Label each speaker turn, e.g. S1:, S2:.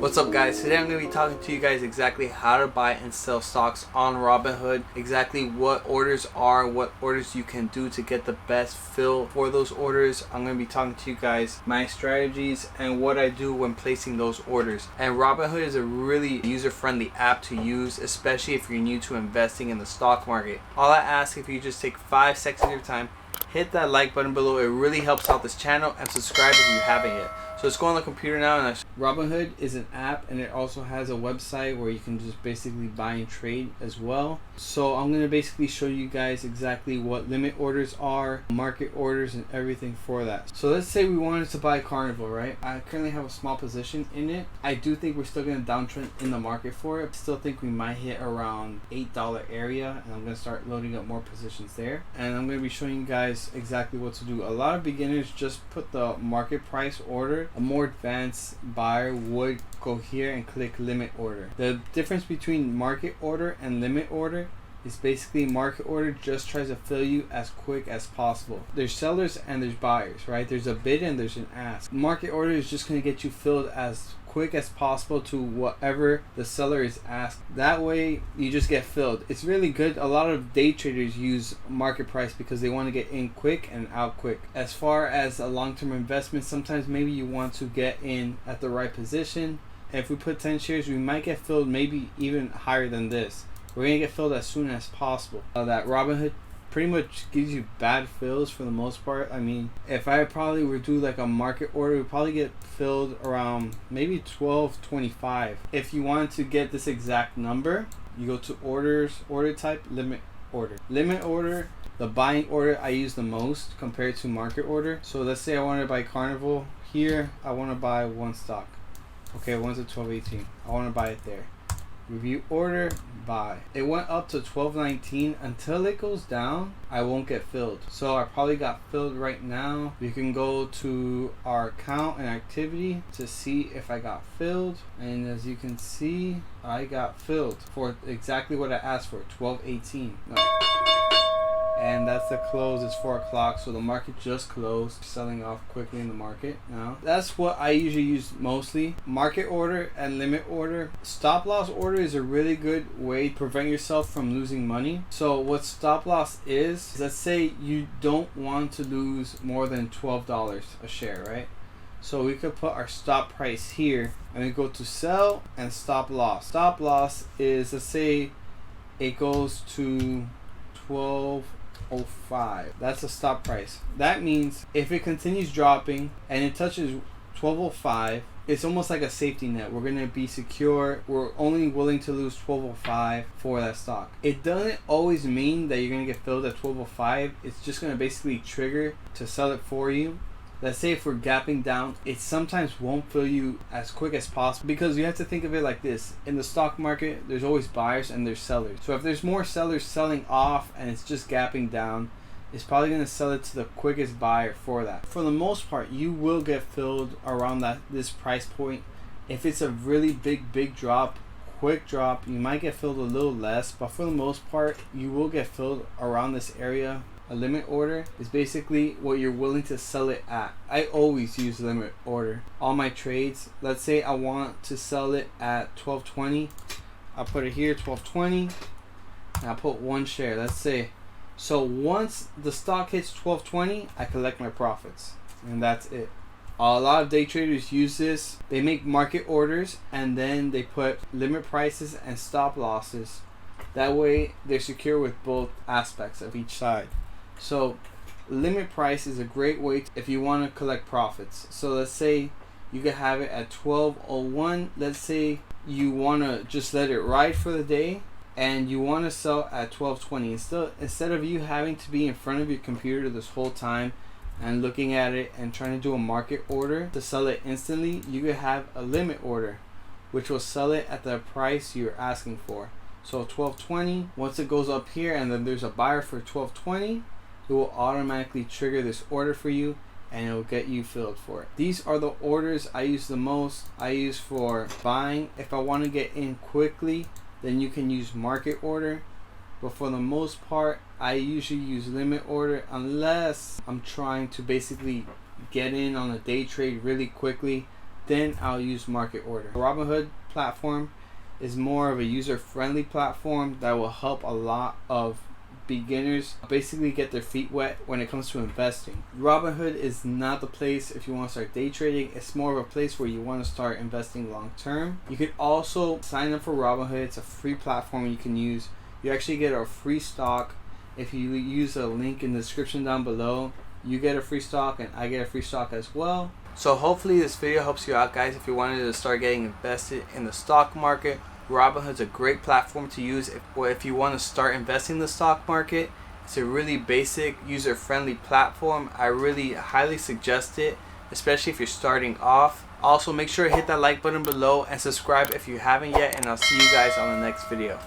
S1: What's up guys, today I'm going to be talking to you guys exactly how to buy and sell stocks on Robinhood, exactly what orders are, what orders you can do to get the best fill for those orders. I'm going to be talking to you guys my strategies and what I do when placing those orders. And Robinhood is a really user-friendly app to use, especially if you're new to investing in the stock market. All I ask, if you just take 5 seconds of your time, hit that like button below. It really helps out this channel, and subscribe if you haven't yet. So let's go on the computer now. And Robinhood is an app, and it also has a website where you can just basically buy and trade as well. So I'm going to basically show you guys exactly what limit orders are, market orders, and everything for that. So let's say we wanted to buy Carnival, right? I currently have a small position in it. I do think we're still going to downtrend in the market for it. I still think we might hit around $8 area, and I'm going to start loading up more positions there. And I'm going to be showing you guys exactly what to do. A lot of beginners just put the market price order. A more advanced buyer would go here and click limit order. The difference between market order and limit order is basically market order just tries to fill you as quick as possible. There's sellers and there's buyers, right? There's a bid and there's an ask. Market order is just going to get you filled as quick as possible to whatever the seller is asked. That way you just get filled. It's really good. A lot of day traders use market price because they want to get in quick and out quick. As far as a long-term investment, sometimes maybe you want to get in at the right position. If we put 10 shares, we might get filled maybe even higher than this. We're gonna get filled as soon as possible. That Robinhood pretty much gives you bad fills for the most part. I mean, if I probably were to do like a market order, we probably get filled around maybe 12.25. If you wanted to get this exact number, you go to orders, order type, limit order. Limit order, the buying order I use the most compared to market order. So let's say I wanted to buy Carnival here. I want to buy one stock. Okay, one's at 12.18. I want to buy it there. Review order, buy. It went up to 12.19. Until it goes down, I won't get filled. So I probably got filled right now. You can go to our account and activity to see if I got filled. And as you can see, I got filled for exactly what I asked for, 12.18. And that's the close. It's 4 o'clock, so the market just closed, selling off quickly in the market now. That's what I usually use mostly. Market order and limit order. Stop loss order is a really good way to prevent yourself from losing money. So what stop loss is, let's say you don't want to lose more than $12 a share, right? So we could put our stop price here, and we go to sell and stop loss. Stop loss is, let's say it goes to 12.05. That's a stop price. That means if it continues dropping and it touches 12.05, it's almost like a safety net. We're going to be secure. We're only willing to lose 12.05 for that stock. It doesn't always mean that you're going to get filled at 12.05. It's just going to basically trigger to sell it for you. Let's say if we're gapping down, it sometimes won't fill you as quick as possible, because you have to think of it like this. In the stock market, there's always buyers and there's sellers. So if there's more sellers selling off and it's just gapping down, it's probably going to sell it to the quickest buyer for that. For the most part, you will get filled around this price point. If it's a really big drop, quick drop, you might get filled a little less, but for the most part, you will get filled around this area. A limit order is basically what you're willing to sell it at. I always use limit order. All my trades, let's say I want to sell it at 12.20. I'll put it here, 12.20, and I'll put one share, let's say. So once the stock hits 12.20, I collect my profits, and that's it. A lot of day traders use this. They make market orders, and then they put limit prices and stop losses. That way they're secure with both aspects of each side. So limit price is a great way if you want to collect profits. So let's say you could have it at 12.01. Let's say you want to just let it ride for the day and you want to sell at 12.20. Instead of you having to be in front of your computer this whole time and looking at it and trying to do a market order to sell it instantly, you could have a limit order which will sell it at the price you're asking for. So 12.20, once it goes up here and then there's a buyer for 12.20, it will automatically trigger this order for you and it will get you filled for it. These are the orders I use the most. I use for buying. If I want to get in quickly, then you can use market order. But for the most part, I usually use limit order unless I'm trying to basically get in on a day trade really quickly. then I'll use market order. The Robinhood platform is more of a user-friendly platform that will help a lot of beginners basically get their feet wet when it comes to investing. Robinhood is not the place if you want to start day trading. It's more of a place where you want to start investing long term. You could also sign up for Robinhood. It's a free platform you can use. You actually get a free stock. If you use a link in the description down below, you get a free stock and I get a free stock as well. So hopefully this video helps you out, guys. If you wanted to start getting invested in the stock market, Robinhood's a great platform to use if you want to start investing in the stock market. It's a really basic, user-friendly platform. I really highly suggest it, especially if you're starting off. Also, make sure to hit that like button below and subscribe if you haven't yet, and I'll see you guys on the next video.